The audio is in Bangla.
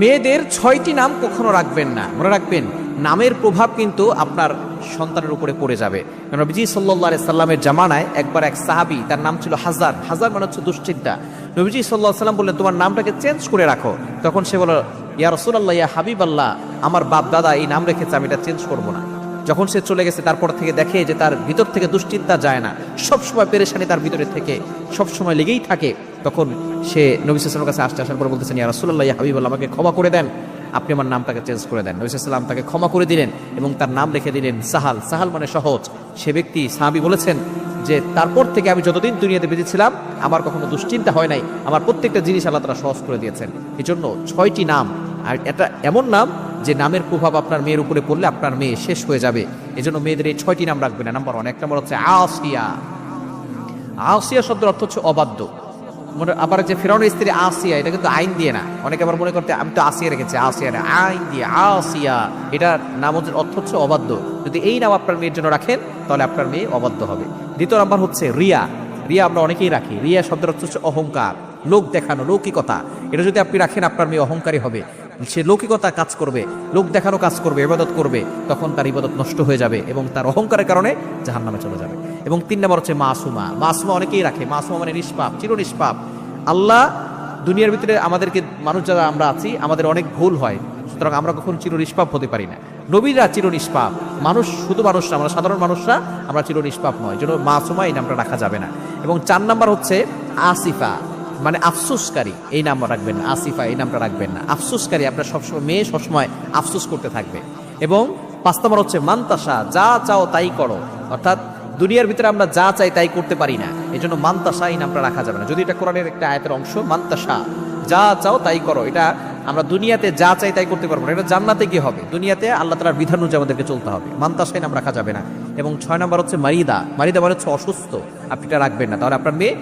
মেয়েদের ৬টি নাম কখনো রাখবেন না, মনে রাখবেন নামের প্রভাব কিন্তু আপনার সন্তানের উপরে পড়ে যাবে। নবীজি সাল্লাল্লাহু আলাইহি সাল্লামের জামানায় একবার এক সাহাবী, তার নাম ছিল হাজার। হাজার মানে হচ্ছে দুশ্চিন্তা। নবীজি সাল্লাল্লাহু আলাইহি সাল্লাম বললেন, তোমার নামটাকে চেঞ্জ করে রাখো। তখন সে বলল, ইয়া রাসূলুল্লাহ, ইয়া হাবিবাল্লাহ, আমার বাপ দাদা এই নাম রেখেছে, আমি এটা চেঞ্জ করব না। যখন সে চলে গেছে তারপর থেকে দেখে যে তার ভিতর থেকে দুশ্চিন্তা যায় না, সবসময় পেরেশানি তার ভিতরে থেকে সবসময় লেগেই থাকে। তখন সে নবী সাল্লাল্লাহু আলাইহি ওয়াসাল্লামের কাছে আসার পর বলতেছেন, ইয়া রাসূলুল্লাহ, ইয়া হাবিবাল্লাহ, আমাকে ক্ষমা করে দেন, আপনি আমার নামটাকে চেঞ্জ করে দেন। নবী সাল্লাল্লাহু আলাইহি ওয়াসাল্লাম তাকে ক্ষমা করে দিলেন এবং তার নাম রেখে দিলেন সাহাল। সাহাল মানে সহজ। সে ব্যক্তি সাহাবী বলেছেন যে তারপর থেকে আমি যতদিন দুনিয়াতে বেঁচে ছিলাম আমার কখনো দুশ্চিন্তা হয় নাই, আমার প্রত্যেকটা জিনিস আল্লাহ তাআলা সহজ করে দিয়েছেন। এই জন্য ৬টি নাম, আর এটা এমন নাম যে নামের প্রভাব আপনার মেয়ের উপরে পড়লে আপনার মেয়ে শেষ হয়ে যাবে। এই জন্য মেয়েদের এই ৬টি নাম রাখবে না। নাম্বার 1, এক নম্বর হচ্ছে আসিয়া। আসিয়া শব্দের অর্থ হচ্ছে অবাধ্য। আবার যে ফিরআউনের স্ত্রী আসিয়া, এটা কিন্তু আইন দিয়ে না। অনেকে আবার মনে করতে আমি তো আসিয়া রেখেছি, আসিয়া না, আইন দিয়ে আসিয়া। এটার নাম হচ্ছে অর্থ হচ্ছে অবাধ্য। যদি এই নাম আপনার মেয়ের জন্য রাখেন তাহলে আপনার মেয়ে অবাধ্য হবে। দ্বিতীয় নাম্বার হচ্ছে রিয়া। রিয়া আমরা অনেকেই রাখি। রিয়া শব্দের অর্থ হচ্ছে অহংকার, লোক দেখানো, লৌকিকতা। এটা যদি আপনি রাখেন আপনার মেয়ে অহংকারী হবে। সে লৌকিকতা কাজ করবে, লোক দেখানো কাজ করবে, ইবাদত করবে, তখন তার ইবাদত নষ্ট হয়ে যাবে এবং তার অহংকারের কারণে জাহান্নামে চলে যাবে। এবং 3 নম্বর হচ্ছে মাসুমা। মাসুমা অনেকেই রাখে। মাসুমা মানে নিষ্পাপ, চির নিষ্পাপ। আল্লাহ দুনিয়ার ভিতরে আমাদেরকে, মানুষ যারা আমরা আছি, আমাদের অনেক ভুল হয়, সুতরাং আমরা কখন চির নিষ্পাপ হতে পারি না। নবীরা চির নিষ্পাপ, মানুষ শুধু মানুষ না, আমরা সাধারণ মানুষরা আমরা চির নিষ্পাপ নয়। জন্য মাসুমা এই নামটা রাখা যাবে না। এবং 4 নম্বর হচ্ছে আসিফা, মানে আফসোসকারী। এই নাম রাখবেন না। আসিফা এই নামটা রাখবেন না। আফসোসকারী, আপনার সবসময় মেয়ে সবসময় আফসোস করতে থাকবে। এবং 5 নম্বর হচ্ছে মান্তাসা, যা চাও তাই করো। অর্থাৎ দুনিয়ার ভিতরে আমরা যা চাই তাই করতে পারি না, এই জন্য মান্তাসা এই নামটা রাখা যাবে না। যদি এটা কোরআনের একটা আয়াতের অংশ, মান্তাসা, যা চাও তাই করো, এটা আমরা দুনিয়াতে যা চাই তাই করতে পারবো না। এটা জান্নাতে কি হবে? দুনিয়াতে আল্লাহ তাআলার বিধান অনুযায়ী আমাদেরকে চলতে হবে। মান্তাসা এই নাম রাখা যাবে না। এবং 6 নম্বর হচ্ছে মারিদা। মারিদা মানে হচ্ছে অসুস্থ, আপনি এটা রাখবেন না, তাহলে আপনার মেয়ে